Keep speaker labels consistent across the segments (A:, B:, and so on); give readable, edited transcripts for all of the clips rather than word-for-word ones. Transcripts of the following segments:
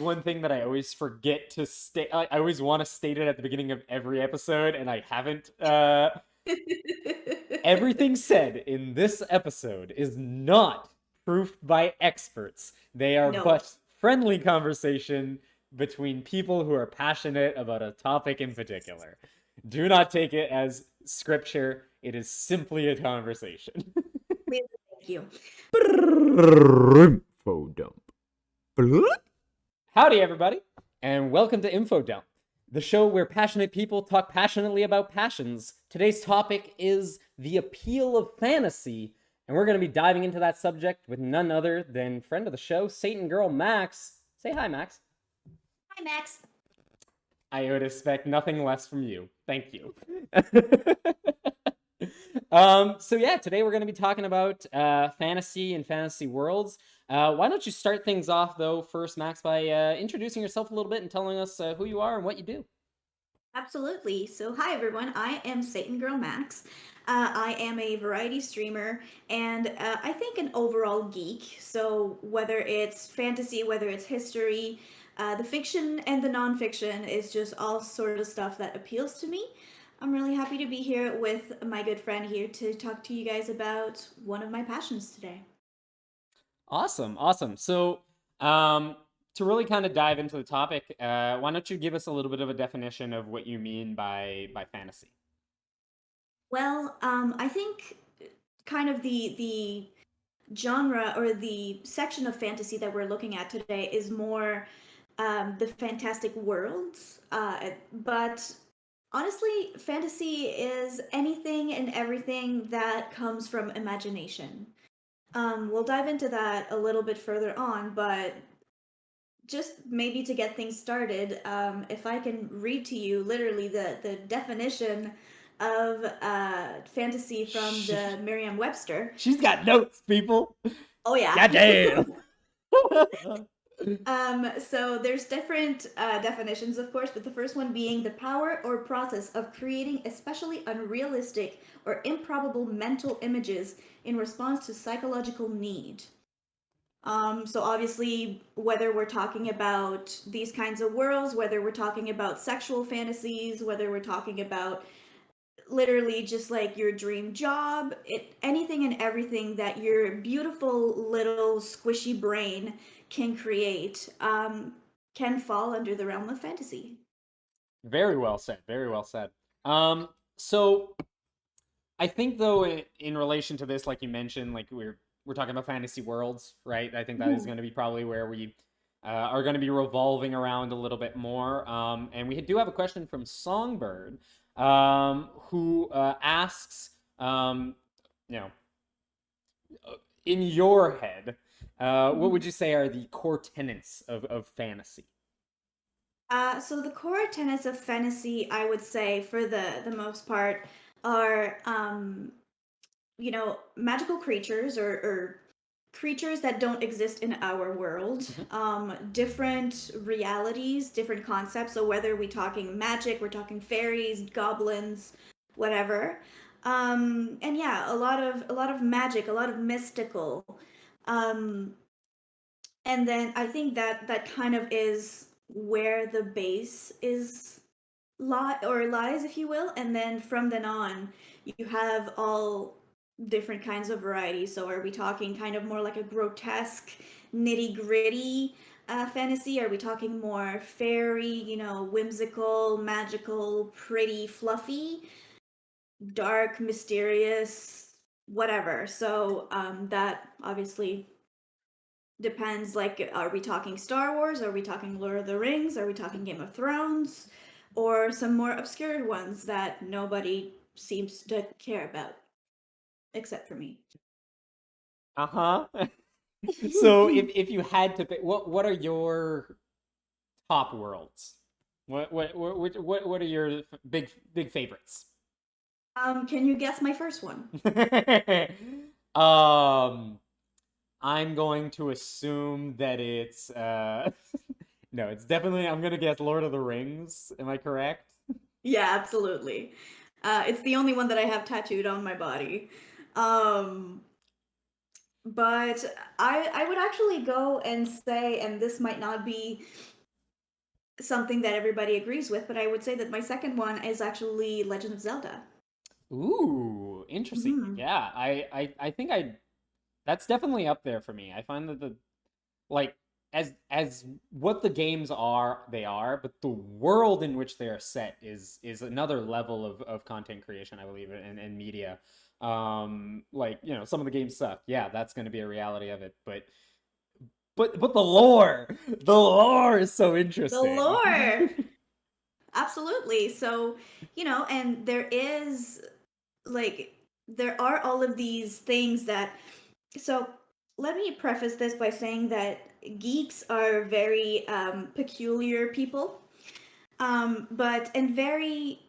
A: one thing that I always forget to state. I always want to state it at the beginning of every episode, and I haven't. Everything said in this episode is not proof by experts. They are
B: No.
A: but friendly conversation between people who are passionate about a topic in particular. Do not take it as scripture. It is simply a conversation.
B: Please, thank you.
A: Info dump. Howdy, everybody, and welcome to Info Dump, the show where passionate people talk passionately about passions. Today's topic is the appeal of fantasy, and we're going to be diving into that subject with none other than friend of the show, SatangirlMax. Say hi, Max.
B: Hi, Max.
A: I would expect nothing less from you. Thank you. So yeah, today we're going to be talking about fantasy and fantasy worlds. Why don't you start things off, though, first, Max, by introducing yourself a little bit and telling us who you are and what you do.
B: Absolutely. So, hi everyone. I am SatangirlMax. I am a variety streamer and I think an overall geek. So, whether it's fantasy, whether it's history, the fiction and the nonfiction is just all sort of stuff that appeals to me. I'm really happy to be here with my good friend here to talk to you guys about one of my passions today.
A: Awesome, awesome. So, to really kind of dive into the topic, why don't you give us a little bit of a definition of what you mean by fantasy?
B: Well, I think kind of the genre or the section of fantasy that we're looking at today is more the fantastic worlds. But honestly, fantasy is anything and everything that comes from imagination. We'll dive into that a little bit further on, but just maybe to get things started, if I can read to you literally the definition of fantasy from the Merriam-Webster.
A: She's got notes, people.
B: Oh yeah.
A: Goddamn.
B: So there's different definitions, of course, but the first one being the power or process of creating especially unrealistic or improbable mental images in response to psychological need. So obviously, whether we're talking about these kinds of worlds, whether we're talking about sexual fantasies, whether we're talking about literally just like your dream job, anything and everything that your beautiful little squishy brain can create, can fall under the realm of fantasy.
A: Very well said. Very well said. So I think though, in relation to this, like you mentioned, like we're talking about fantasy worlds, right? I think that is going to be probably where we are going to be revolving around a little bit more. And we do have a question from Songbird, who asks, you know, in your head, what would you say are the core tenets of fantasy?
B: So the core tenets of fantasy, I would say, for the most part, are magical creatures or creatures that don't exist in our world, different realities, different concepts. So whether we're talking magic, we're talking fairies, goblins, whatever. And yeah, a lot of magic, a lot of mystical. Um, and then I think that kind of is where the base is lies, if you will. And then from then on, you have all different kinds of varieties. So are we talking kind of more like a grotesque, nitty gritty fantasy? Are we talking more fairy, whimsical, magical, pretty, fluffy, dark, mysterious, whatever? So that obviously depends. Like, are we talking Star Wars? Are we talking Lord of the Rings? Are we talking Game of Thrones? Or some more obscure ones that nobody seems to care about, except for me.
A: Uh-huh. So if you had to pick, what are your top worlds? What are your big favorites?
B: Can you guess my first one?
A: um, I'm going to assume that it's no, it's definitely I'm gonna guess Lord of the Rings. Am I correct?
B: Yeah, absolutely. It's the only one that I have tattooed on my body. Um, But I would actually go and say, and this might not be something that everybody agrees with, but I would say that my second one is actually Legend of Zelda.
A: Ooh, interesting.
B: Hmm.
A: Yeah, I think I that's definitely up there for me. I find that the like as what the games are, they are, but the world in which they are set is another level of content creation, I believe, and media. Like, you know, some of the games suck. Yeah, that's going to be a reality of it, but the lore is so
B: The
A: interesting.
B: lore! Absolutely. So, and there is, like, there are all of these things that. So, let me preface this by saying that geeks are very peculiar people, and very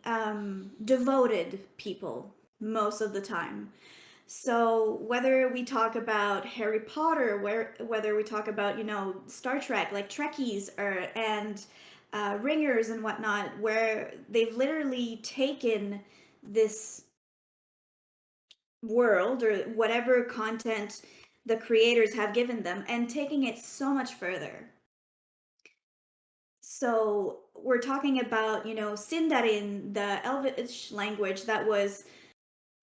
B: devoted people most of the time. So whether we talk about Harry Potter, whether we talk about Star Trek, like Trekkies or and Ringers and whatnot, where they've literally taken this world or whatever content the creators have given them and taking it so much further. So we're talking about Sindarin, the Elvish language that was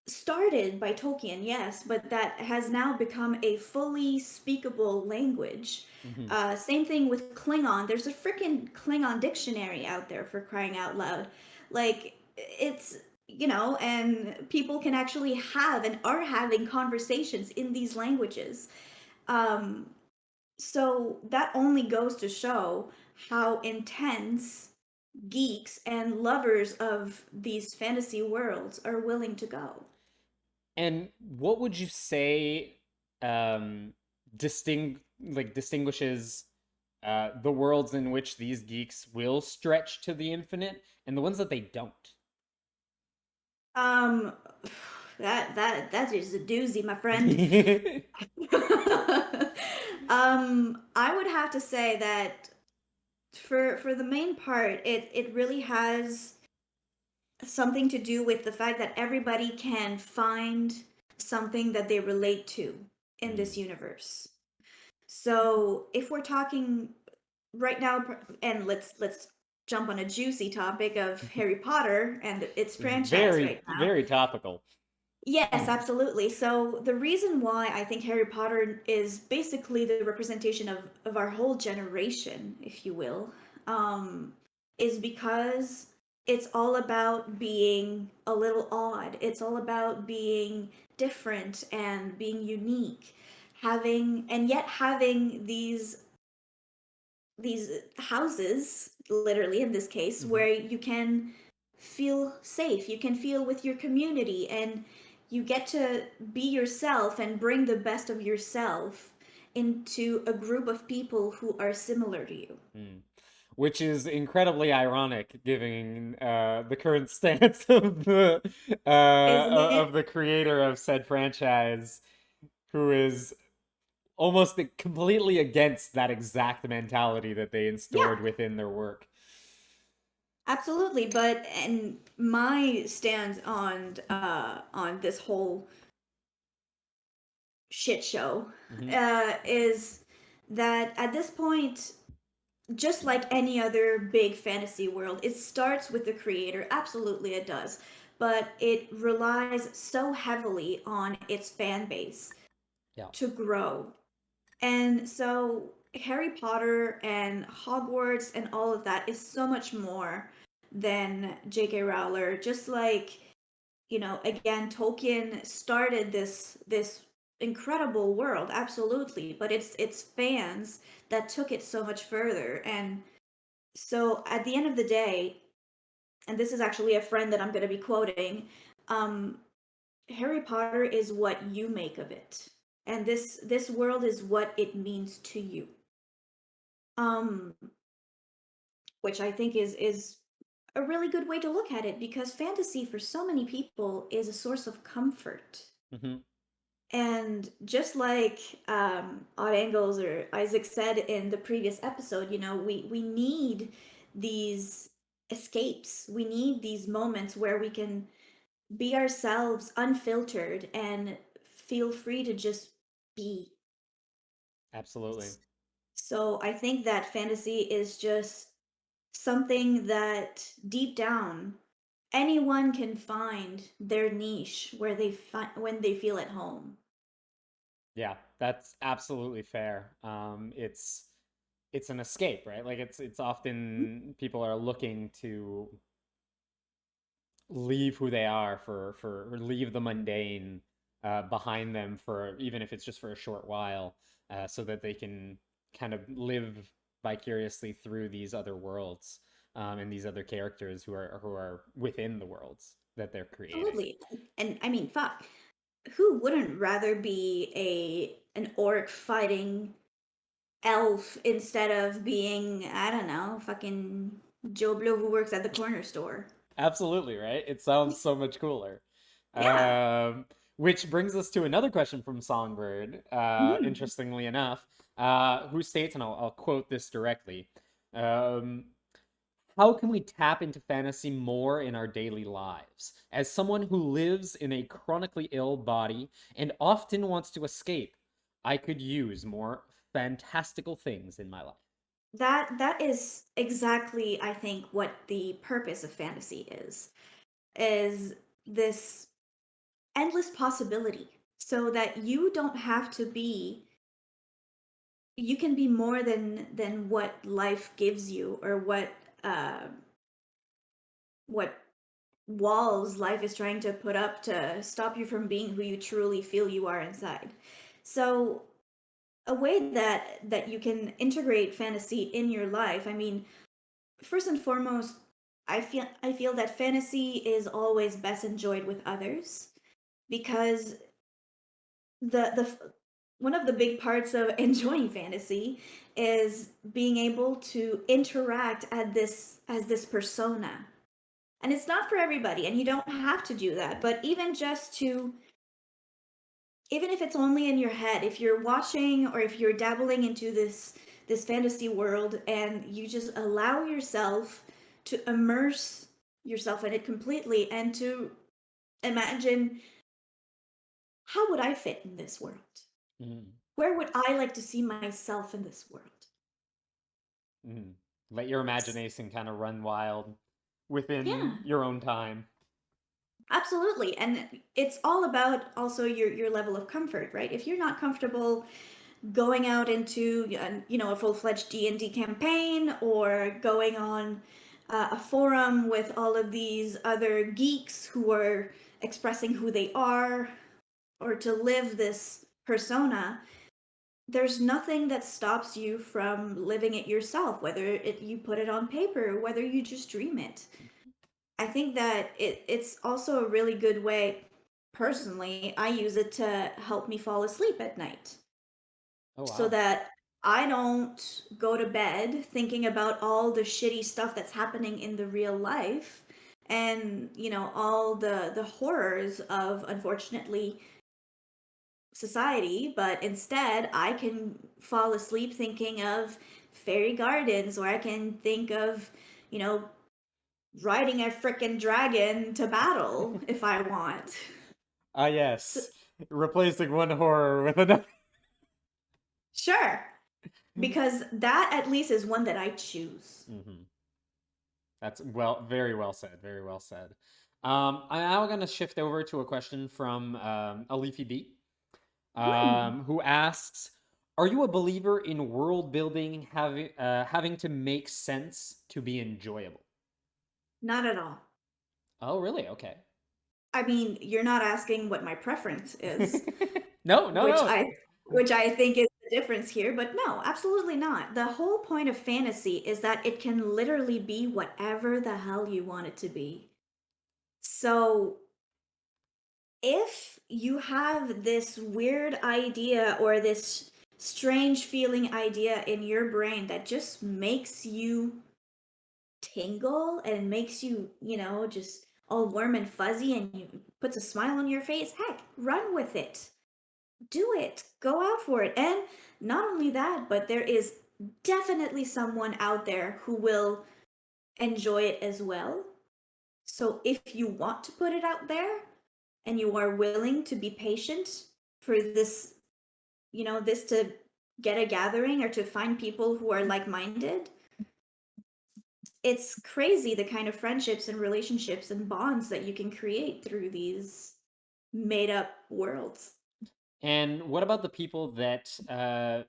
B: started by Tolkien, yes, but that has now become a fully speakable language.
A: Hmm.
B: Same thing with Klingon. There's a freaking Klingon dictionary out there for crying out loud. Like, it's, and people can actually have and are having conversations in these languages. Um, so that only goes to show how intense geeks and lovers of these fantasy worlds are willing to go.
A: And what would you say um distinguishes the worlds in which these geeks will stretch to the infinite and the ones that they don't?
B: Um, that is a doozy, my friend. I would have to say that for the main part, it really has something to do with the fact that everybody can find something that they relate to in this
A: Mm.
B: universe. So if we're talking right now, and let's jump on a juicy topic of Harry Potter and its franchise
A: Very,
B: right now.
A: very topical.
B: Yes, absolutely. So the reason why I think Harry Potter is basically the representation of our whole generation, if you will, um, is because it's all about being a little odd. It's all about being different and being unique, having and yet having these houses, literally in this case,
A: Hmm.
B: where you can feel safe, you can feel with your community, and you get to be yourself and bring the best of yourself into a group of people who are similar to you.
A: Mm. Which is incredibly ironic, given the current stance of
B: Isn't it?
A: the creator of said franchise, who is almost completely against that exact mentality that they
B: Yeah,
A: instaured within their work.
B: absolutely. But and my stance on this whole shit show
A: Hmm.
B: is that at this point, just like any other big fantasy world, it starts with the creator. Absolutely, it does. But it relies so heavily on its fan base
A: Yeah.
B: to grow. And so, Harry Potter and Hogwarts and all of that is so much more than J.K. Rowler. Just like, again, Tolkien started this incredible world, absolutely, but it's fans that took it so much further. And so at the end of the day, and this is actually a friend that I'm going to be quoting, um, Harry Potter is what you make of it, and this world is what it means to you. Um, which I think is a really good way to look at it because fantasy for so many people is a source of comfort.
A: Hmm.
B: And just like Odd Angles or Isaac said in the previous episode, we need these escapes. We need these moments where we can be ourselves unfiltered and feel free to just be.
A: Absolutely.
B: So I think that fantasy is just something that deep down anyone can find their niche where they find when they feel at home.
A: Yeah, that's absolutely fair. It's an escape, right? Like it's often people are looking to leave who they are for or leave the mundane behind them for even if it's just for a short while, so that they can kind of live vicariously through these other worlds, and these other characters who are within the worlds that they're creating.
B: Absolutely. And I mean, fuck, who wouldn't rather be a an orc fighting elf instead of being, I don't know, fucking Joe Blow who works at the corner store?
A: Absolutely, right? It sounds so much cooler.
B: Yeah.
A: Um, which brings us to another question from Songbird,
B: Mhm.
A: interestingly enough, who states, and I'll quote this directly, um, how can we tap into fantasy more in our daily lives? As someone who lives in a chronically ill body and often wants to escape, I could use more fantastical things in my life.
B: That is exactly, I think, what the purpose of fantasy is this endless possibility so that you don't have to be, you can be more than what life gives you, or uh what walls life is trying to put up to stop you from being who you truly feel you are inside. So a way that you can integrate fantasy in your life, I mean, first and foremost, I feel that fantasy is always best enjoyed with others, because the one of the big parts of enjoying fantasy is being able to interact at this as this persona. And it's not for everybody, and you don't have to do that, but even just to, even if it's only in your head, if you're watching or if you're dabbling into this fantasy world and you just allow yourself to immerse yourself in it completely and to imagine, how would I fit in this world?
A: Mm,
B: Where would I like to see myself in this world?
A: mm. Let your imagination kind of run wild
B: Yeah,
A: within your own time.
B: absolutely. And it's all about also your level of comfort, right? If you're not comfortable going out into, a full-fledged D&D campaign, or going on a forum with all of these other geeks who are expressing who they are, or to live this persona, there's nothing that stops you from living it yourself, whether you put it on paper, whether you just dream it. I think that it's also a really good way. Personally, I use it to help me fall asleep at night,
A: Oh
B: so
A: wow.
B: that I don't go to bed thinking about all the shitty stuff that's happening in the real life, and all the horrors of, unfortunately, society, but instead I can fall asleep thinking of fairy gardens, or I can think of, you know riding a frickin' dragon to battle if I want.
A: Ah,
B: So,
A: yes. Replacing one horror with another.
B: sure, because that at least is one that I choose.
A: Hmm. That's very well said. Very well said. I'm now going to shift over to a question from a Leafy Beat,
B: Hmm.
A: who asks, "Are you a believer in world building having to make sense to be enjoyable?"
B: Not at all.
A: Oh, really? Okay.
B: I mean, you're not asking what my preference is,
A: No, no,
B: which
A: no.
B: I think is the difference here, but no, absolutely not. The whole point of fantasy is that it can literally be whatever the hell you want it to be. So, if you have this weird idea, or this strange feeling idea in your brain that just makes you tingle and makes you, just all warm and fuzzy, and you puts a smile on your face, heck, run with it. Do it. Go out for it. And not only that, but there is definitely someone out there who will enjoy it as well. So if you want to put it out there and you are willing to be patient for this this to get a gathering or to find people who are like-minded. It's crazy the kind of friendships and relationships and bonds that you can create through these made up worlds.
A: And what about the people that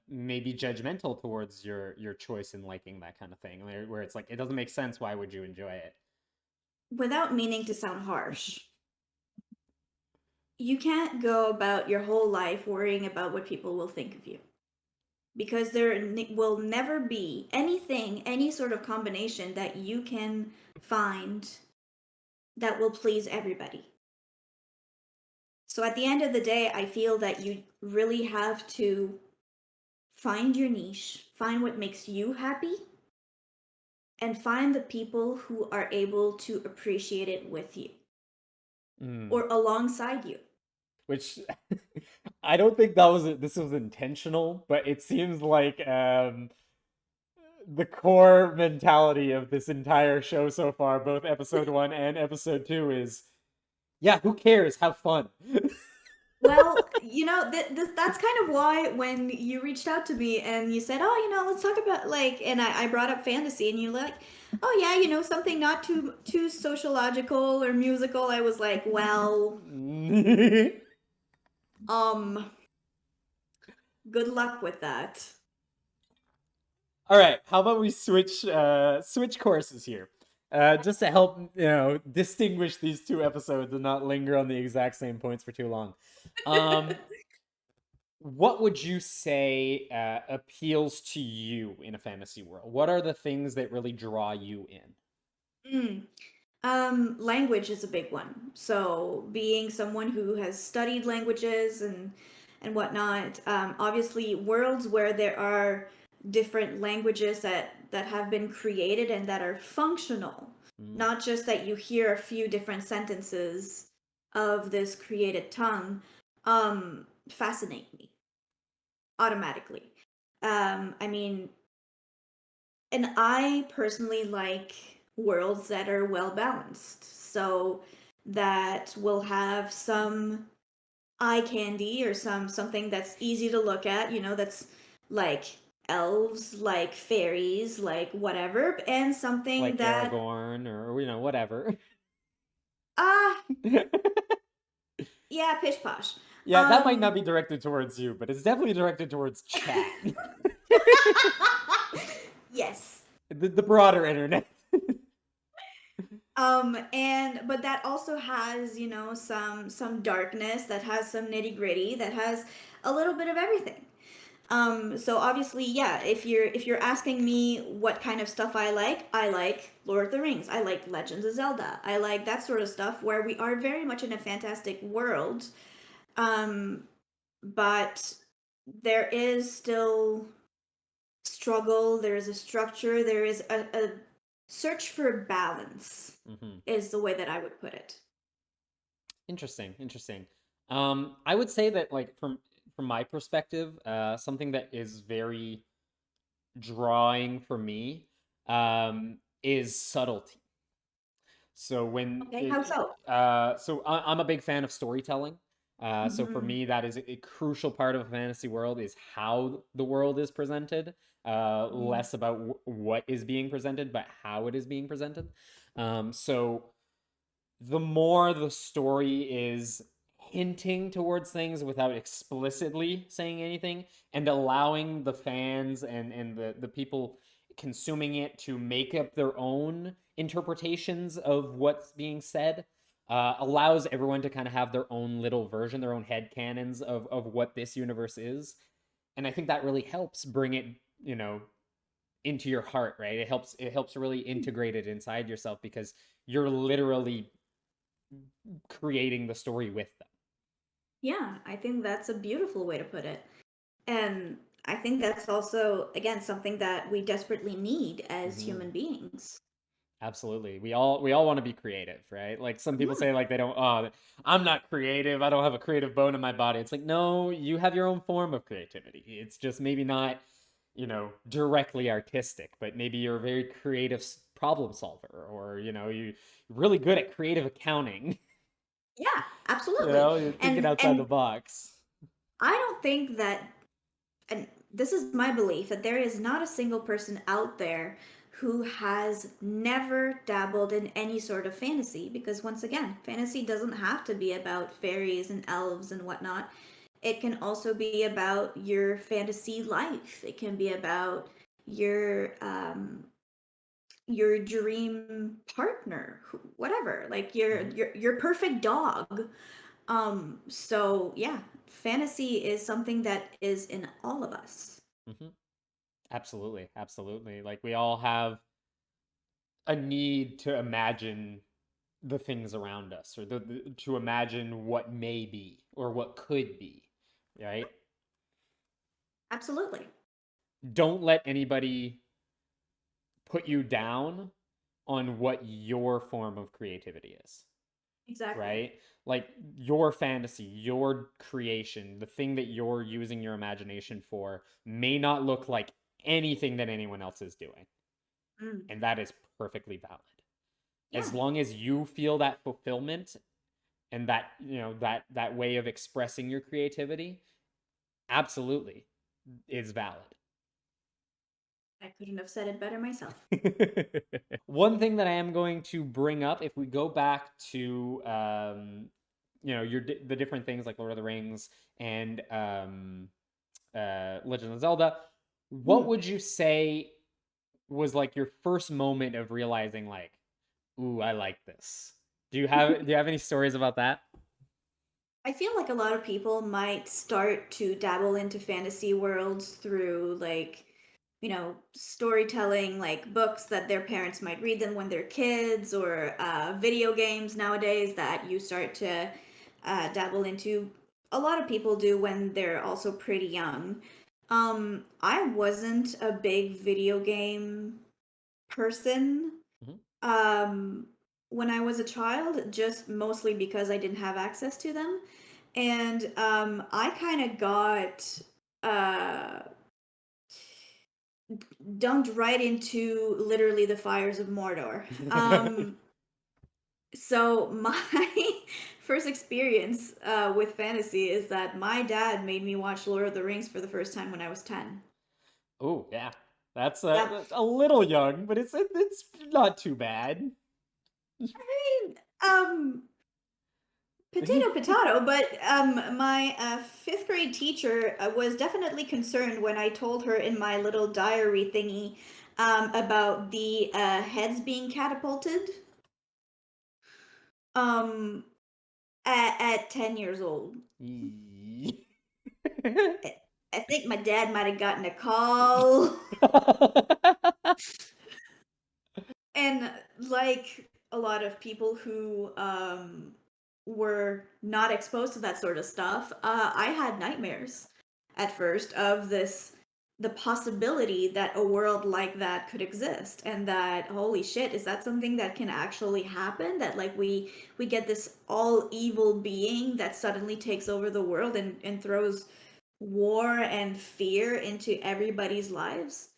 A: may be judgmental towards your choice in liking that kind of thing, where it's like it doesn't make sense? Why would you enjoy it?
B: Without meaning to sound harsh, you can't go about your whole life worrying about what people will think of you. Because will never be anything, any sort of combination that you can find that will please everybody. So at the end of the day, I feel that you really have to find your niche, find what makes you happy, and find the people who are able to appreciate it with you
A: Mm.
B: or alongside you.
A: Which I don't think this was intentional, but it seems like the core mentality of this entire show so far, both episode 1 and episode 2, is yeah, who cares? Have fun.
B: Well, that's kind of why when you reached out to me and you said, "Oh, let's talk about like," and I brought up fantasy, and you're like, "Oh yeah, something not too sociological or musical." I was like, "Well, um, good luck with that."
A: All right, how about we switch courses here, just to help distinguish these two episodes and not linger on the exact same points for too long. What would you say appeals to you in a fantasy world? What are the things that really draw you in?
B: Mm. Language is a big one. So being someone who has studied languages and whatnot, obviously worlds where there are different languages that have been created and that are functional,
A: Mm.
B: not just that you hear a few different sentences of this created tongue, fascinate me automatically. I mean, and I personally like worlds that are well balanced. So that will have some eye candy or something that's easy to look at, that's like elves, like fairies, like whatever, and something
A: Like
B: that
A: Aragorn or whatever.
B: ah yeah, pish posh.
A: Yeah, that might not be directed towards you, but it's definitely directed towards chat.
B: Yes.
A: The broader internet.
B: And but that also has, some darkness, that has some nitty-gritty, that has a little bit of everything. So obviously, yeah, if you're asking me what kind of stuff I like Lord of the Rings, I like Legends of Zelda, I like that sort of stuff where we are very much in a fantastic world. Um, but there is still struggle, there is a structure, there is a search for balance,
A: Hmm.
B: is the way that I would put it.
A: Interesting, interesting. I would say that like from my perspective, something that is very drawing for me is subtlety. So
B: Okay, how so?
A: I'm a big fan of storytelling. So for
B: Mm-hmm.
A: me, that is a crucial part of a fantasy world is how the world is presented. Less about what is being presented, but how it is being presented. So the more the story is hinting towards things without explicitly saying anything and allowing the fans and the people consuming it to make up their own interpretations of what's being said, allows everyone to kind of have their own little version, their own head canons of what this universe is. And I think that really helps bring it, you know, into your heart, right? It helps really integrate it inside yourself because you're literally creating the story with them.
B: Yeah, I think that's a beautiful way to put it. And I think that's also, again, something that we desperately need as
A: Hmm.
B: human beings.
A: Absolutely. We all want to be creative, right? Like some people
B: Yeah.
A: say like they don't, oh, I'm not creative. I don't have a creative bone in my body. It's like, no, you have your own form of creativity. It's just maybe not, directly artistic, but maybe you're a very creative problem solver or, you're really good at creative accounting.
B: Yeah, absolutely.
A: You're thinking
B: And
A: outside the
B: and
A: box.
B: I don't think that and this is my belief, that there is not a single person out there who has never dabbled in any sort of fantasy, because once again, fantasy doesn't have to be about fairies and elves and whatnot. It can also be about your fantasy life. It can be about your your dream partner, whatever, like
A: Hmm.
B: your perfect dog. So yeah, fantasy is something that is in all of us.
A: Hmm. Absolutely, absolutely. Like we all have a need to imagine the things around us, or to imagine what may be or what could be, right?
B: Absolutely.
A: Don't let anybody put you down on what your form of creativity is,
B: Exactly.
A: right? Like your fantasy, your creation, the thing that you're using your imagination for may not look like anything that anyone else is doing.
B: Mm.
A: And that is perfectly valid. As
B: Yeah,
A: long as you feel that fulfillment and that, that way of expressing your creativity, absolutely is valid.
B: I couldn't have said it better myself.
A: One thing that I am going to bring up, if we go back to, the different things like Lord of the Rings and Legend of Zelda, what
B: Mm.
A: would you say was like your first moment of realizing like, ooh, I like this? Do you have any stories about that?
B: I feel like a lot of people might start to dabble into fantasy worlds through, like, storytelling, like books that their parents might read them when they're kids, or video games nowadays that you start to dabble into. A lot of people do when they're also pretty young. I wasn't a big video game person
A: Mhm.
B: um, when I was a child, just mostly because I didn't have access to them. And I kind of got uh, dunked right into literally the fires of Mordor. So my first experience with fantasy is that my dad made me watch Lord of the Rings for the first time when I was 10.
A: Oh yeah, that's
B: Yeah.
A: a little young, but it's not too bad.
B: I mean, potato, potato, but my fifth grade teacher was definitely concerned when I told her in my little diary thingy about the heads being catapulted um, at 10 years old. I, I think my dad might have gotten a call. And like a lot of people who were not exposed to that sort of stuff, I had nightmares at first of the possibility that a world like that could exist, and that, holy shit, is that something that can actually happen, that like we get this all evil being that suddenly takes over the world and throws war and fear into everybody's lives.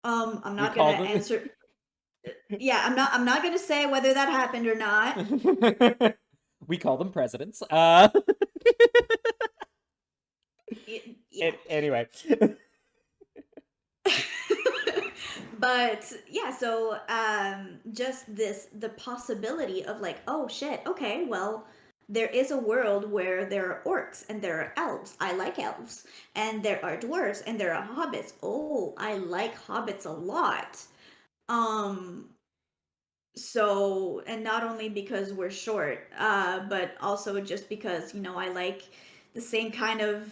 B: I'm
A: We
B: not gonna
A: call them
B: answer. Yeah, I'm not gonna say whether that happened or not.
A: we call them presidents.
B: Yeah.
A: Anyway.
B: But yeah, so just the possibility of like, oh shit, okay, well, there is a world where there are orcs and there are elves. I like elves. And there are dwarves and there are hobbits. Oh, I like hobbits a lot. Um so, and not only because we're short, but also just because, I like the same kind of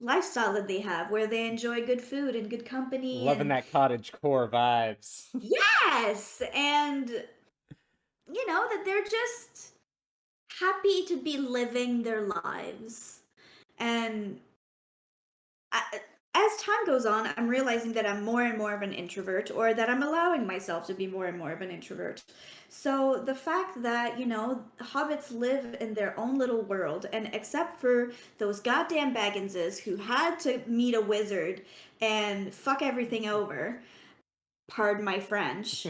B: lifestyle that they have, where they enjoy good food and good company.
A: Loving
B: And
A: that cottage core vibes.
B: yes, and that they're just happy to be living their lives. And as time goes on, I'm realizing that I'm more and more of an introvert, or that I'm allowing myself to be more and more of an introvert. So the fact that, hobbits live in their own little world, and except for those goddamn Bagginses who had to meet a wizard and fuck everything over, pardon my French,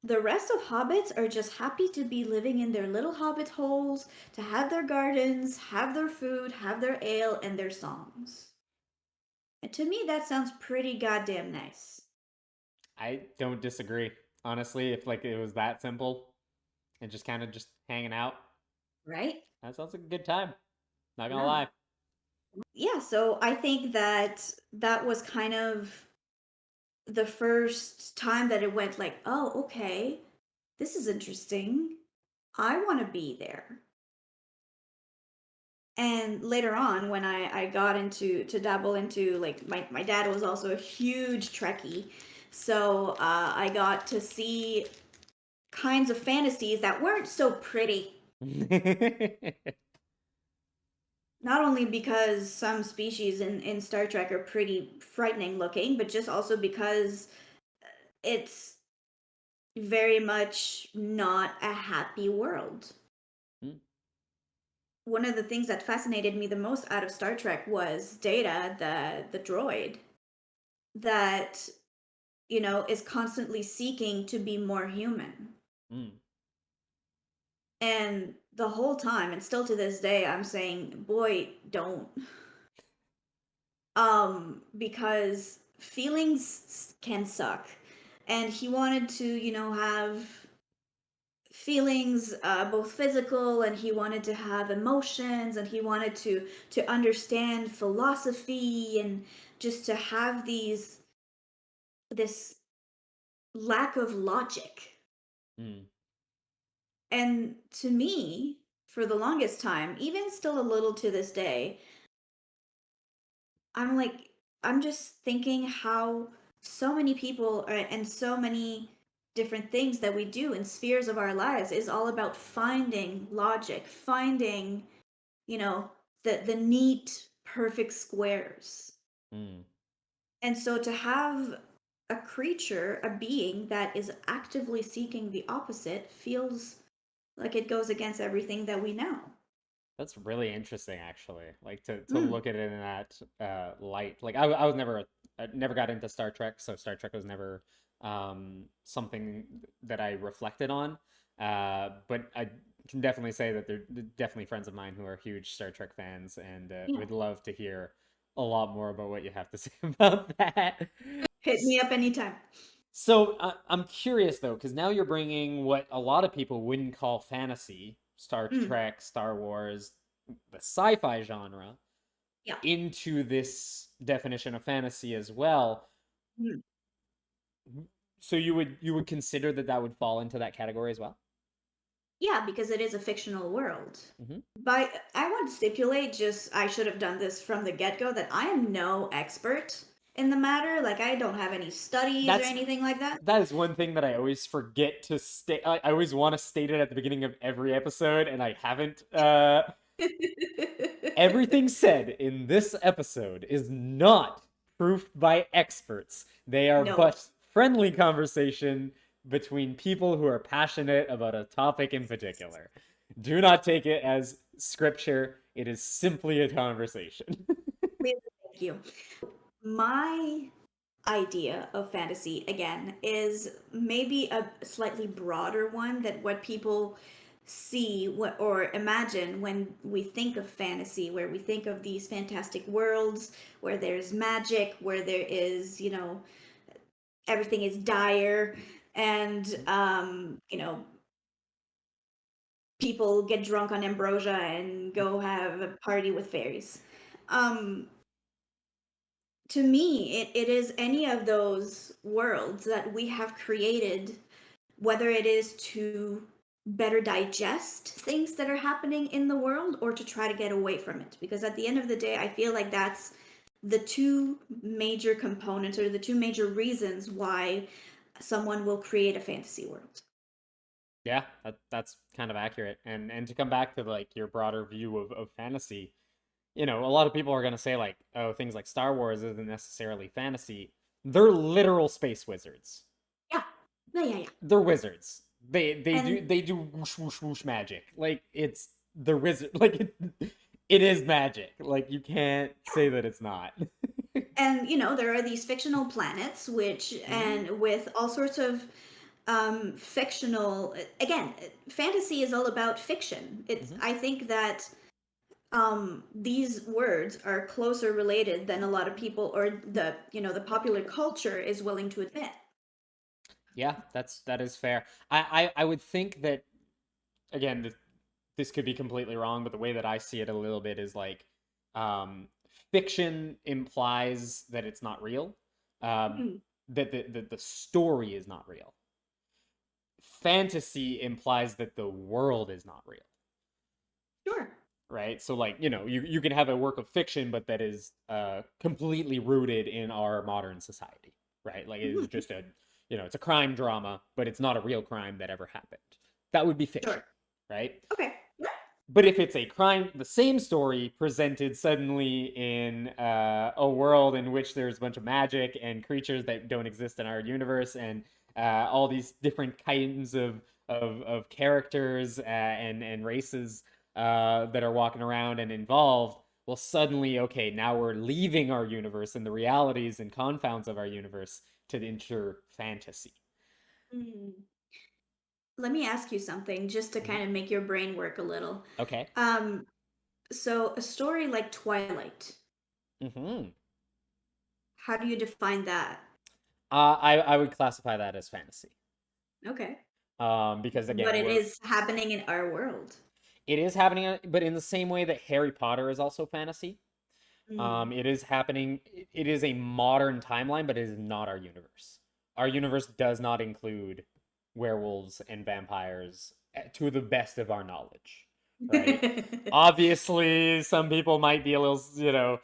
B: The rest of hobbits are just happy to be living in their little hobbit holes, to have their gardens, have their food, have their ale, and their songs. And to me, that sounds pretty goddamn nice,
A: I don't disagree. Honestly, if like it was that simple and just kind of just hanging out,
B: right?
A: that sounds like a good time. Not gonna
B: Yeah.
A: lie.
B: Yeah, so I think that that was kind of the first time that it went like, oh, okay, this is interesting. I want to be there. And later on, when I got into to dabble into like my dad was also a huge Trekkie, so I got to see kinds of fantasies that weren't so pretty. Not only because some species in Star Trek are pretty frightening looking, but just also because it's very much not a happy world.
A: Mm,
B: One of the things that fascinated me the most out of Star Trek was Data, the droid, that is constantly seeking to be more human.
A: mm,
B: And the whole time, and still to this day, I'm saying, boy, don't. Because feelings can suck. And he wanted to, have feelings, both physical, and he wanted to have emotions, and he wanted to understand philosophy, and just to have this lack of logic.
A: mm.
B: And to me, for the longest time, even still a little to this day, I'm like, I'm just thinking how so many people and so many different things that we do in spheres of our lives is all about finding logic, finding, you know, the neat, perfect squares.
A: Mm.
B: And so to have a creature, a being that is actively seeking the opposite feels like it goes against everything that we know.
A: That's really interesting, actually. Like to
B: Mm,
A: look at it in that light. Like I was never I never got into Star Trek, so Star Trek was never something that I reflected on. But I can definitely say that they're definitely friends of mine who are huge Star Trek fans, and
B: yeah.
A: would love to hear a lot more about what you have to say about that.
B: Hit me up anytime.
A: So I'm curious though, because now you're bringing what a lot of people wouldn't call fantasy, Star
B: Mm,
A: Trek, Star Wars, the sci-fi genre,
B: yeah.
A: into this definition of fantasy as well.
B: Mm.
A: So you would consider that that would fall into that category as well?
B: Yeah, because it is a fictional world.
A: Mm-hmm.
B: But I want to stipulate, just I should have done this from the get-go, that I am no expert in the matter. Like, I don't have any studies or
A: That's
B: anything like that.
A: that is one thing that I always forget to state. I always want to state it at the beginning of every episode, and I haven't. Everything said in this episode is not proof by experts. They are
B: No.
A: but friendly conversation between people who are passionate about a topic in particular. Do not take it as scripture. It is simply a conversation.
B: Please, thank you. My idea of fantasy, again, is maybe a slightly broader one than what people see or imagine when we think of fantasy, where we think of these fantastic worlds where there's magic, where there is, everything is dire, and people get drunk on ambrosia and go have a party with fairies. um to me, it is any of those worlds that we have created, whether it is to better digest things that are happening in the world or to try to get away from it. Because at the end of the day, I feel like that's the two major components or the two major reasons why someone will create a fantasy world.
A: Yeah, that's kind of accurate. And to come back to like your broader view of fantasy, a lot of people are gonna say like, oh, things like Star Wars isn't necessarily fantasy. They're literal space wizards.
B: Yeah. Yeah, yeah, yeah.
A: They're wizards. They do
B: And
A: they do whoosh whoosh whoosh magic. Like it's they're wizard. Like it is magic. Like you can't say that it's not.
B: there are these fictional planets which
A: Hmm.
B: and with all sorts of fictional, again, fantasy is all about fiction. It's
A: Hmm.
B: I think that these words are closer related than a lot of people or the popular culture is willing to admit.
A: Yeah, that is fair. I would think that, again, this could be completely wrong, but the way that I see it a little bit is like, um, fiction implies that it's not real, um,
B: Mhm.
A: that the story is not real. Fantasy implies that the world is not real,
B: Sure.
A: right? So like, you can have a work of fiction, but that is completely rooted in our modern society, right? Like it is
B: Mhm.
A: just it's a crime drama, but it's not a real crime that ever happened. That would be fiction,
B: Sure.
A: right?
B: Okay. Yeah.
A: But if it's a crime, the same story presented suddenly in a world in which there's a bunch of magic and creatures that don't exist in our universe, and all these different kinds of characters and races that are walking around and involved, well, suddenly, okay, now we're leaving our universe and the realities and confounds of our universe to enter fantasy.
B: Mm. Let me ask you something just to
A: Mhm.
B: kind of make your brain work a little.
A: Okay.
B: Um, so a story like Twilight,
A: Hmm.
B: how do you define that?
A: I would classify that as fantasy.
B: Okay.
A: Because
B: But
A: again,
B: it is happening in our world.
A: it is happening, but in the same way that Harry Potter is also fantasy.
B: Mm.
A: It is happening. It is a modern timeline, but it is not our universe. Our universe does not include werewolves and vampires, to the best of our knowledge, right? Obviously, some people might be a little,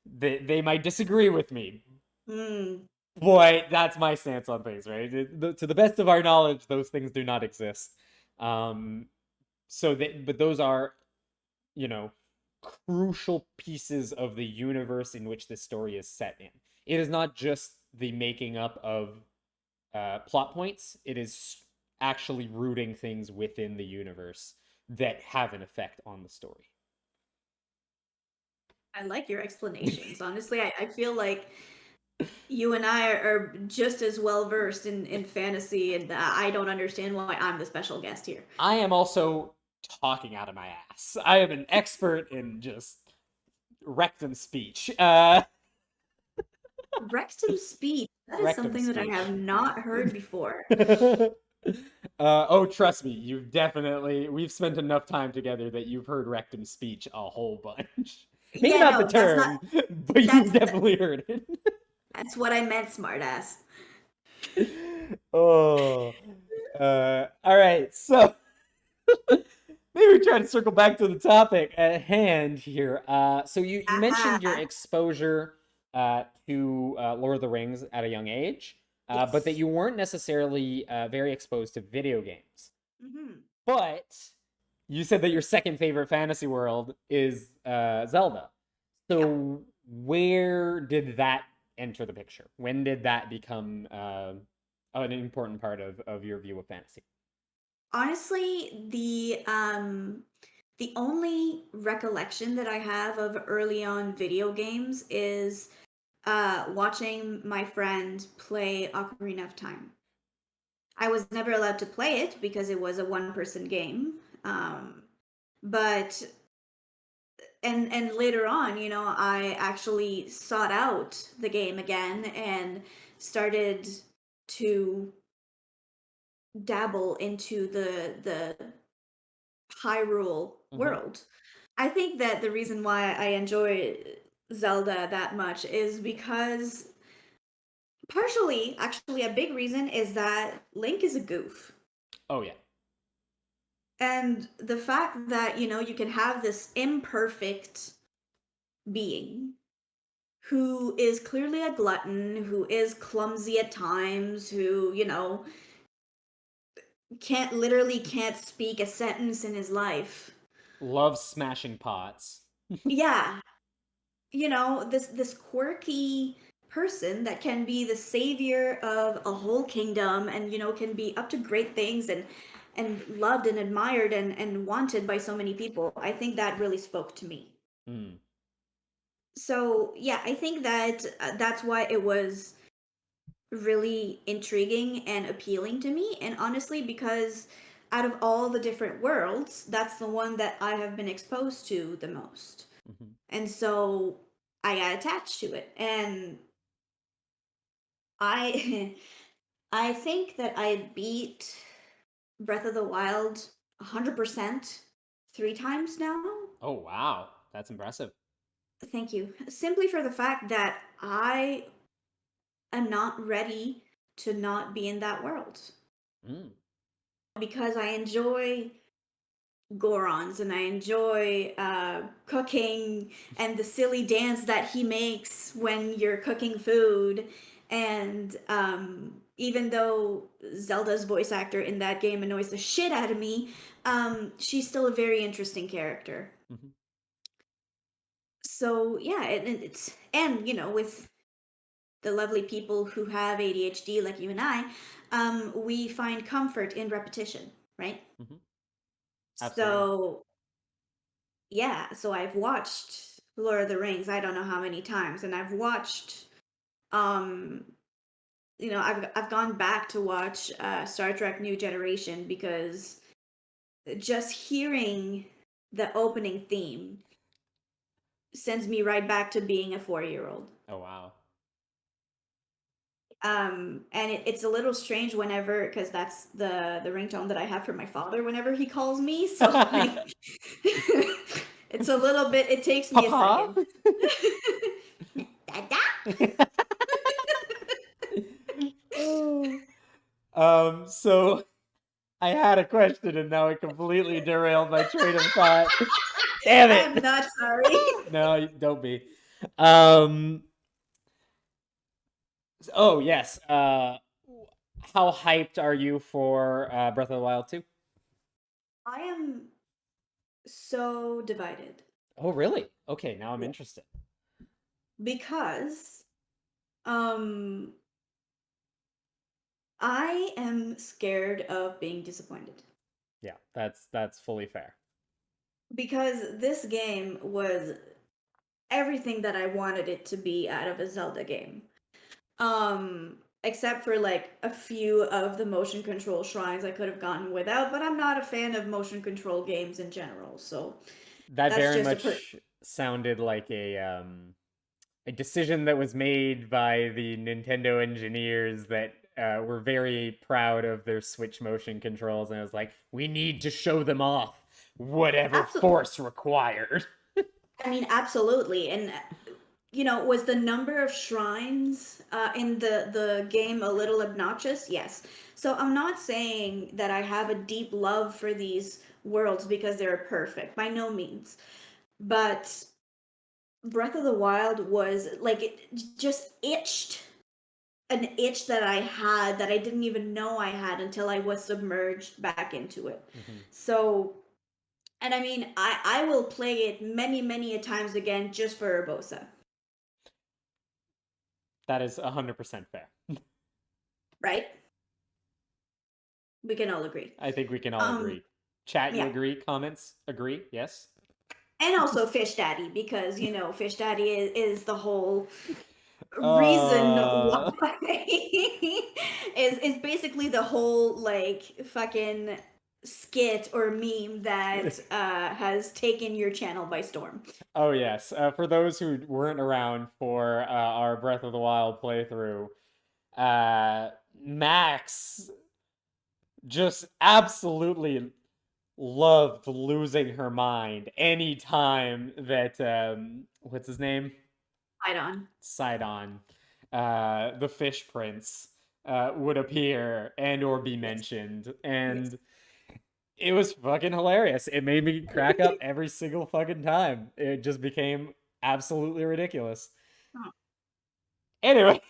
A: they might disagree with me.
B: Mm.
A: Boy, that's my stance on things, right? To the best of our knowledge, those things do not exist. Um, but those are, you know, crucial pieces of the universe in which this story is set in. It is not just the making up of plot points, it is actually rooting things within the universe that have an effect on the story.
B: I like your explanations. Honestly, I feel like you and I are just as well versed in fantasy, and I don't understand why I'm the special guest here.
A: I am also talking out of my ass. I am an expert in just rectum speech.
B: Rectum speech. That is
A: Rectum
B: something that I
A: speech.
B: have not heard before.
A: Oh, trust me, we've spent enough time together that you've heard rectum speech a whole bunch. Maybe
B: Yeah,
A: not the
B: no, that's not.
A: term, but you've definitely heard it.
B: That's what I meant, smartass.
A: Oh, all right. So maybe try to circle back to the topic at hand here. So you mentioned your
B: Ah,
A: exposure to Lord of the Rings at a young age, but that
B: yes.
A: you weren't necessarily very exposed to video games.
B: Hmm.
A: But you said that your second favorite fantasy world is Zelda.
B: Yeah.
A: So where did that enter the picture? When did that become an important part of your view of fantasy?
B: Honestly, the only recollection that I have of early on video games is watching my friend play Ocarina of Time. I was never allowed to play it because it was a one person game. But and later on, I actually sought out the game again and started to dabble into the Hyrule
A: Hmm.
B: world. I think that the reason why I enjoy Zelda that much is because partially, actually, a big reason is that Link is a goof.
A: Oh yeah.
B: And the fact that, you can have this imperfect being who is clearly a glutton, who is clumsy at times, who, can't speak a sentence in his life.
A: Loves smashing pots.
B: Yeah, this quirky person that can be the savior of a whole kingdom and can be up to great things and loved and admired and wanted by so many people. I think that really spoke to me.
A: Mm.
B: So yeah, I think that that's why it was really intriguing and appealing to me. And honestly, because out of all the different worlds, that's the one that I have been exposed to the most.
A: Hmm.
B: And so I got attached to it. And I I think that I beat Breath of the Wild 100% 3 times now.
A: Oh wow, that's impressive.
B: Thank you. Simply for the fact that I am not ready to not be in that world.
A: Mm.
B: Because I enjoy Gorons and I enjoy cooking and the silly dance that he makes when you're cooking food. And even though Zelda's voice actor in that game annoys the shit out of me, she's still a very interesting character.
A: Hmm.
B: So yeah, it's and with the lovely people who have ADHD like you and I, we find comfort in repetition, right?
A: Hmm. Absolutely.
B: So yeah, so I've watched Lord of the Rings, I don't know how many times, and I've watched um I've gone back to watch Star Trek New Generation because just hearing the opening theme sends me right back to being a 4-year-old.
A: Oh wow.
B: And it's a little strange whenever, because that's the ringtone that I have for my father whenever he calls me. So like, it's a little bit. It takes me a
A: Papa.
B: second. Dada?
A: Oh. So I had a question and now it completely derailed my train of thought. Damn
B: I'm
A: it.
B: not sorry.
A: No, don't be. Um. Oh yes. How hyped are you for Breath of the Wild 2?
B: I am so divided.
A: Oh really? Okay, now I'm
B: Yeah.
A: interested.
B: Because um I am scared of being disappointed.
A: Yeah, that's fully fair.
B: Because this game was everything that I wanted it to be out of a Zelda game. Except for like a few of the motion control shrines I could have gone without, but I'm not a fan of motion control games in general. So
A: That
B: that's
A: very
B: just
A: much sounded like a decision that was made by the Nintendo engineers that were very proud of their Switch motion controls, and it was like, we need to show them off, whatever
B: absolutely.
A: force required.
B: I mean, absolutely. And was the number of shrines in the game a little obnoxious? Yes. So I'm not saying that I have a deep love for these worlds because they're perfect, by no means. But Breath of the Wild was like it just itched an itch that I had that I didn't even know I had until I was submerged back into it.
A: Mm-hmm.
B: So, and I mean, I will play it many, many a times again just for Urbosa,
A: That is 100% fair.
B: right? We can all agree.
A: I think we can all
B: Um,
A: agree. Chat, you
B: yeah.
A: agree? Comments, agree? Yes?
B: And also Fish Daddy, because Fish Daddy is the whole reason
A: Uh,
B: why is basically the whole like fucking skit or meme that has taken your channel by storm.
A: oh, yes. For those who weren't around for our Breath of the Wild playthrough, uh, Max just absolutely loved losing her mind anytime that what's his name?
B: Right on.
A: Sidon, the fish prince, would appear and or be
B: Yes.
A: mentioned.
B: Yes.
A: And it was fucking hilarious. It made me crack up every single fucking time. It just became absolutely ridiculous.
B: Oh.
A: Anyway,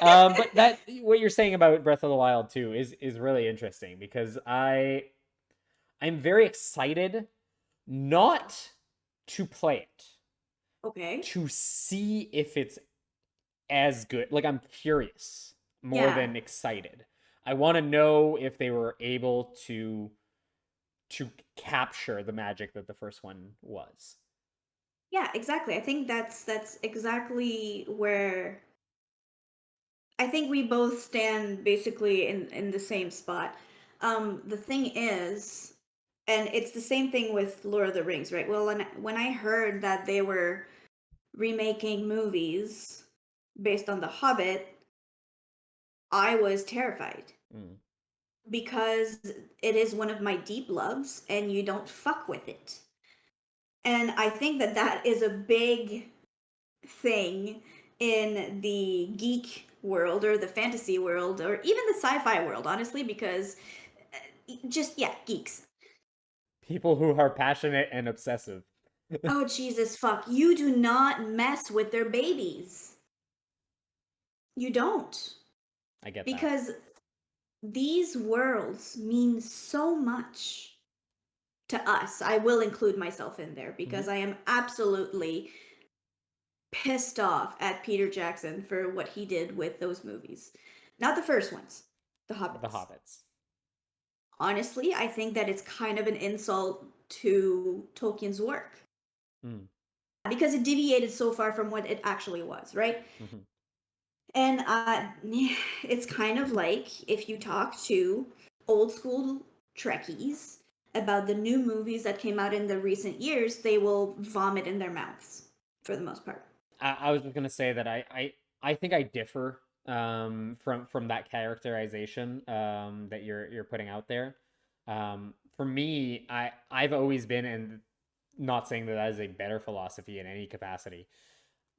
A: but that what you're saying about Breath of the Wild too is really interesting because I'm very excited not to play it,
B: Okay.
A: to see if it's as good. Like I'm curious more
B: Yeah.
A: than excited. I want to know if they were able to capture the magic that the first one was.
B: Yeah, exactly. I think that's exactly where I think we both stand basically in the same spot. The thing is, and it's the same thing with Lord of the Rings, right? Well, when I heard that they were remaking movies based on The Hobbit, I was terrified
A: Mm.
B: because it is one of my deep loves, and you don't fuck with it. And I think that that is a big thing in the geek world or the fantasy world or even the sci-fi world, honestly, because just yeah, geeks.
A: People who are passionate and obsessive.
B: Oh Jesus fuck, you do not mess with their babies. You don't.
A: I get that.
B: Because these worlds mean so much to us. I will include myself in there
A: Hmm.
B: because I am absolutely pissed off at Peter Jackson for what he did with those movies. Not the first ones, the
A: The
B: Hobbits.
A: Hobbits.
B: Honestly, I think that it's kind of an insult to Tolkien's work
A: Mm.
B: because it deviated so far from what it actually was, right?
A: Hmm.
B: And it's kind of like if you talk to old school Trekkies about the new movies that came out in the recent years, they will vomit in their mouths for the most part.
A: I was just gonna say that I think I differ from that characterization that you're putting out there. For me, I've always been, and not saying that that is a better philosophy in any capacity.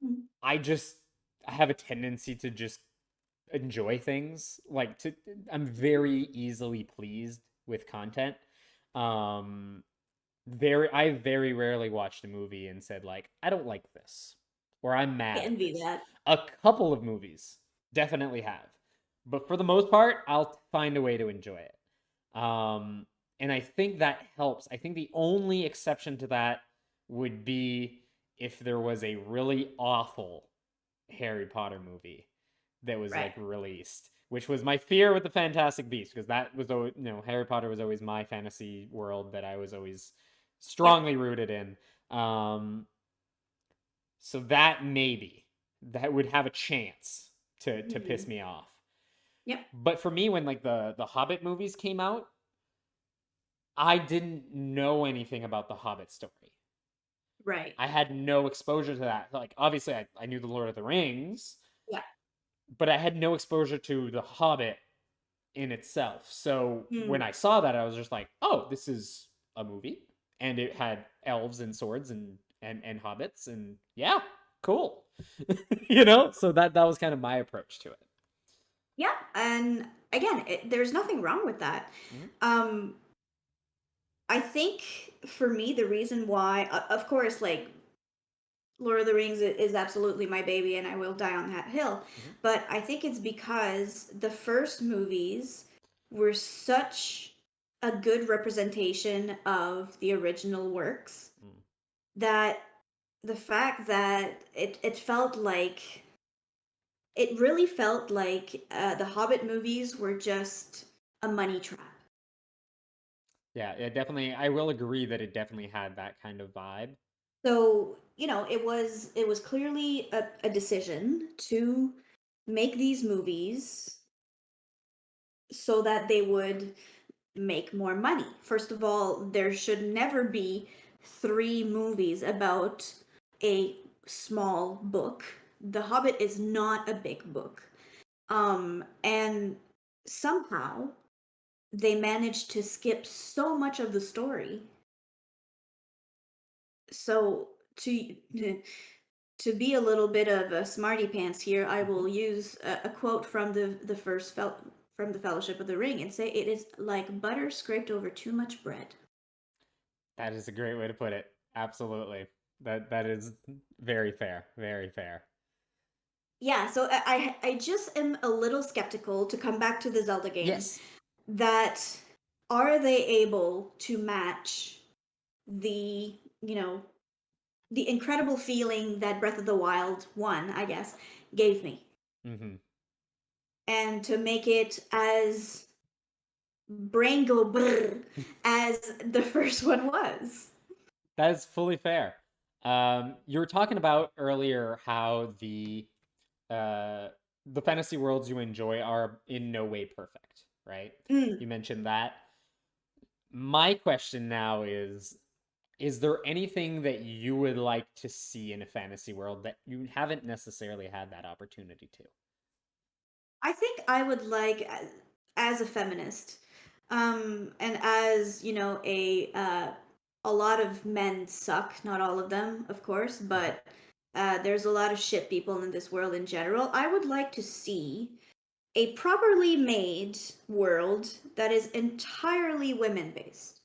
B: Mhm.
A: I just I have a tendency to just enjoy things. I'm very easily pleased with content. Um, I very rarely watched a movie and said like I don't like this or I'm
B: I
A: mad at
B: envy
A: this.
B: that.
A: A couple of movies definitely have, but for the most part, I'll find a way to enjoy it. Um, and I think that helps. I think the only exception to that would be if there was a really awful Harry Potter movie that was
B: Right.
A: like released, which was my fear with the Fantastic Beasts, because that was always, Harry Potter was always my fantasy world that I was always
B: Yep.
A: strongly rooted in. Um, so that maybe that would have a chance to piss
B: Hmm.
A: me off.
B: Yep.
A: But for me, when like the Hobbit movies came out, I didn't know anything about the Hobbit story.
B: Right.
A: I had no exposure to that. Like obviously, I knew the Lord of the Rings,
B: Yeah.
A: but I had no exposure to the Hobbit in itself. So when
B: Hmm.
A: I saw that, I was just like, "Oh, this is a movie, and it had elves and swords and hobbits, and yeah, cool." So that was kind of my approach to it.
B: Yeah. And again, there's nothing wrong with that.
A: Mm-hmm.
B: Um, I think for me, the reason why, of course, like Lord of the Rings is absolutely my baby, and I will die on that hill.
A: Mm-hmm.
B: But I think it's because the first movies were such a good representation of the original works
A: Mm.
B: that the fact that it felt like it really felt like the Hobbit movies were just a money trap.
A: Yeah, it definitely. I will agree that it definitely had that kind of vibe.
B: So, it was clearly a decision to make these movies so that they would make more money. First of all, there should never be three movies about a small book. The Hobbit is not a big book. And somehow they managed to skip so much of the story. So to be a little bit of a smarty pants here, I
A: Mm-hmm.
B: will use a quote from from the Fellowship of the Ring and say it is like butter scraped over too much bread.
A: That is a great way to put it. Absolutely. That is very fair. Very fair.
B: Yeah, so I just am a little skeptical to come back to the Zelda games
A: Yes.
B: that are they able to match the you know the incredible feeling that Breath of the Wild 1, I guess, gave me,
A: Mm-hmm.
B: and to make it as brain go brr as the first one was.
A: That is fully fair. You were talking about earlier how the uh, the fantasy worlds you enjoy are in no way perfect, right?
B: Mm.
A: You mentioned that. My question now is there anything that you would like to see in a fantasy world that you haven't necessarily had that opportunity to?
B: I think I would like, as a feminist, and as a lot of men suck. Not all of them, of course,
A: Mhm.
B: but there's a lot of shit people in this world in general. I would like to see a properly made world that is entirely women based.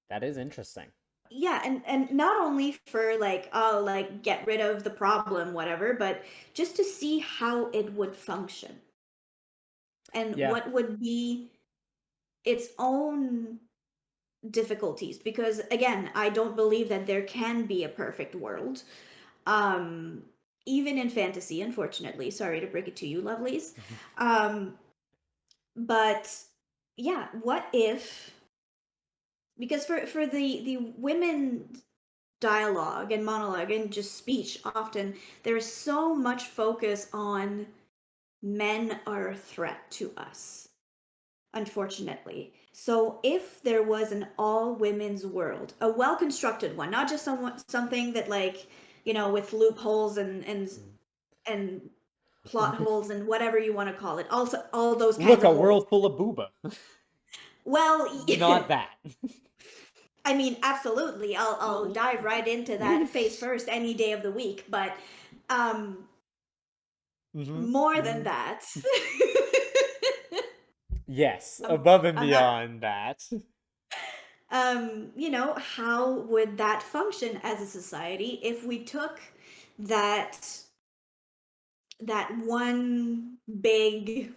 A: That is interesting.
B: Yeah, and not only for like, oh, like get rid of the problem, whatever, but just to see how it would function and
A: Yeah.
B: what would be its own difficulties, because again, I don't believe that there can be a perfect world, um even in fantasy, unfortunately. Sorry to break it to you, lovelies. um but yeah, what if, because for the women dialogue and monologue and just speech, often there is so much focus on men are a threat to us, unfortunately. So if there was an all women's world, a well constructed one, not just something that, like, with loopholes and plot holes and whatever you want to call it, also all those kinds
A: Look,
B: of
A: a
B: holes.
A: world full of booba.
B: Well,
A: Not that.
B: I mean, absolutely. I'll dive right into that face first any day of the week, but um
A: Hmm.
B: more than
A: Hmm.
B: that.
A: Yes,
B: um,
A: above and
B: I'm not
A: beyond that.
B: how would that function as a society if we took that one big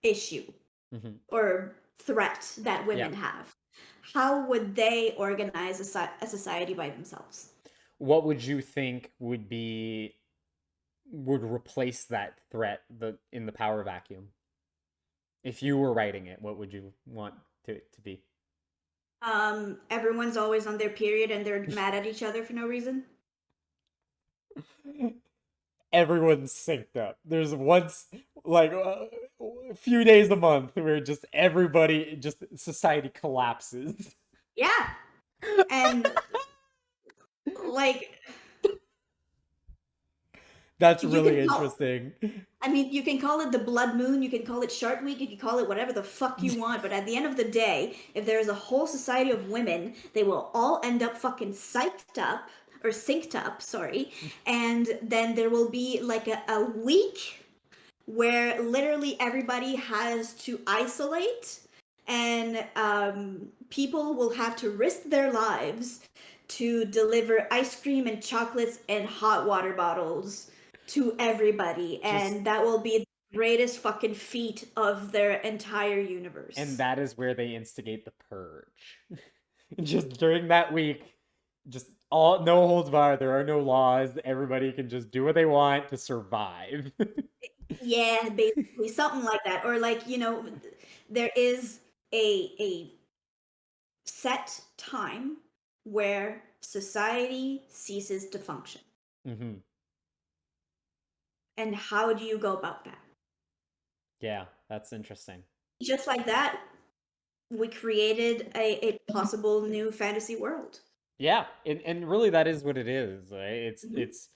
B: issue
A: Hmm.
B: or threat that
A: Yeah.
B: women have? How would they organize a society by themselves?
A: What would you think would replace that threat in the power vacuum? If you were writing it, what would you want it to be?
B: Everyone's always on their period and they're mad at each other for no reason.
A: Everyone's synced up. There's once like a few days a month where just everybody, just society collapses.
B: Yeah, and like
A: That's
B: you
A: really
B: can call
A: interesting.
B: I mean, you can call it the blood moon, you can call it Shark Week, you can call it whatever the fuck you want, but at the end of the day, if there is a whole society of women, they will all end up fucking psyched up, or synced up, sorry, and then there will be like a week where literally everybody has to isolate, and people will have to risk their lives to deliver ice cream and chocolates and hot water bottles to everybody,
A: Just
B: and that will be the greatest fucking feat of their entire
A: and
B: universe.
A: that is where they instigate the purge. Just during that week, just all no holds barred. There are no laws. Everybody can just do what they want to survive.
B: Yeah, basically something like that, or like, there is a set time where society ceases to function.
A: Hmm.
B: And how do you go about that?
A: Yeah, that's interesting.
B: Just like that, we created a possible new fantasy world.
A: Yeah, and really that is what it is, right?
B: Hmm.
A: It's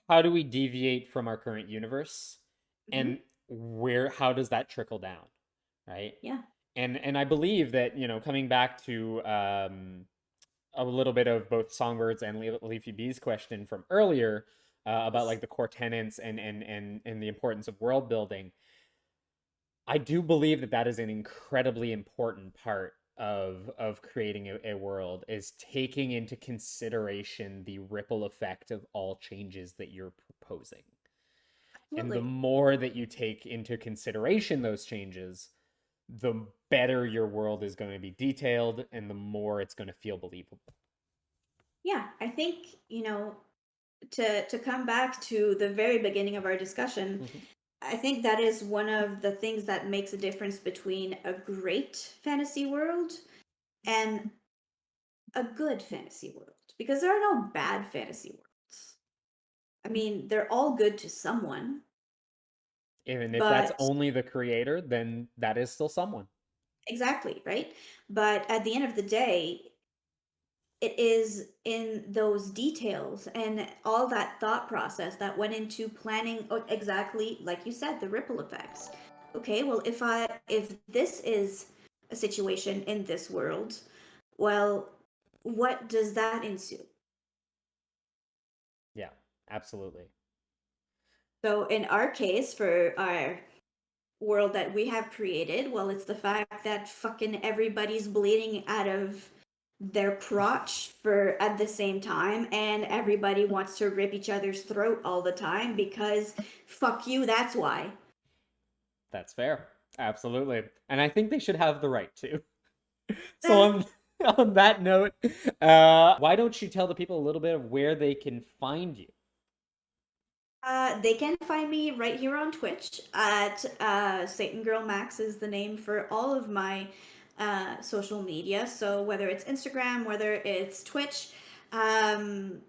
A: how do we deviate from our current universe,
B: Hmm.
A: and where how does that trickle down, right?
B: Yeah.
A: And I believe that, coming back to a little bit of both Songbirds and Leafy B's question from earlier, about like the core tenets and the importance of world building. I do believe that that is an incredibly important part of creating a world, is taking into consideration the ripple effect of all changes that you're proposing. And the
B: Absolutely.
A: more that you take into consideration those changes, the better your world is going to be detailed and the more it's going to feel believable.
B: Yeah, I think, to come back to the very beginning of our discussion,
A: Mhm.
B: I think that is one of the things that makes a difference between a great fantasy world and a good fantasy world, because there are no bad fantasy worlds. I mean, they're all good to someone.
A: And if that's
B: But
A: only the creator, then that is still someone.
B: exactly, right? But at the end of the day, it is in those details and all that thought process that went into planning exactly like you said, the ripple effects. Okay, well, if this is a situation in this world, well, what does that ensue?
A: Yeah, absolutely.
B: So in our case, for our world that we have created, well, it's the fact that fucking everybody's bleeding out of their crotch for at the same time, and everybody wants to rip each other's throat all the time because fuck you, that's why.
A: That's fair. Absolutely. And I think they should have the right to. So
B: Eh,
A: on that note, why don't you tell the people a little bit of where they can find you?
B: they can find me right here on Twitch at SatangirlMax is the name for all of my social media. So whether it's Instagram, whether it's Twitch, um,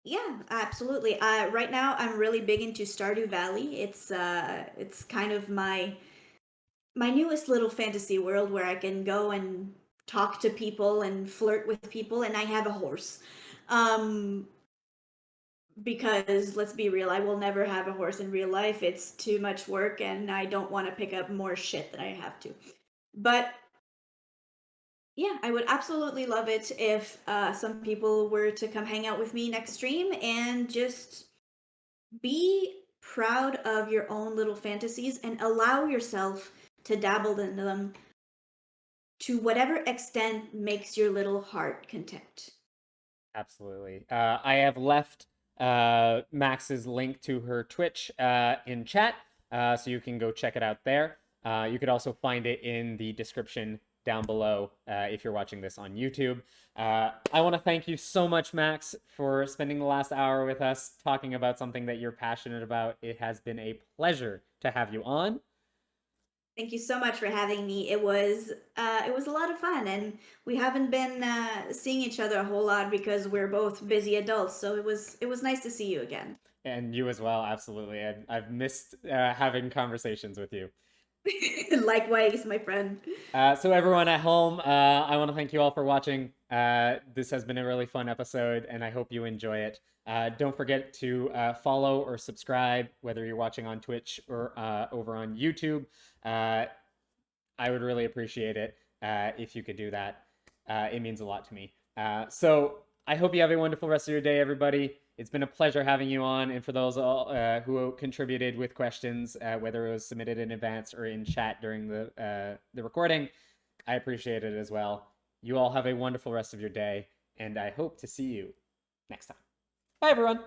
B: yeah, absolutely. Right now, I'm really big into Stardew Valley. It's kind of my newest little fantasy world where I can go and talk to people and flirt with people, and I have a horse. Um, because let's be real, I will never have a horse in real life. It's too much work, and I don't want to pick up more shit than I have to. But yeah, I would absolutely love it if some people were to come hang out with me next stream and just be proud of your own little fantasies and allow yourself to dabble in them to whatever extent makes your little heart content.
A: Absolutely. I have left Max's link to her Twitch in chat, so you can go check it out there. You could also find it in the description down below if you're watching this on YouTube. I want to thank you so much, Max, for spending the last hour with us talking about something that you're passionate about. It has been a pleasure to have you on.
B: Thank you so much for having me. It was a lot of fun, and we haven't been seeing each other a whole lot because we're both busy adults. So it was nice to see you again.
A: And you as well, absolutely. I've missed having conversations with you.
B: Likewise, my friend.
A: So everyone at home, I want to thank you all for watching. This has been a really fun episode, and I hope you enjoy it. Don't forget to follow or subscribe, whether you're watching on Twitch or over on YouTube. Uh, I would really appreciate it if you could do that. It means a lot to me. So I hope you have a wonderful rest of your day, everybody. It's been a pleasure having you on, and for those all, who contributed with questions, whether it was submitted in advance or in chat during the recording, I appreciate it as well. You all have a wonderful rest of your day, and I hope to see you next time. Bye, everyone.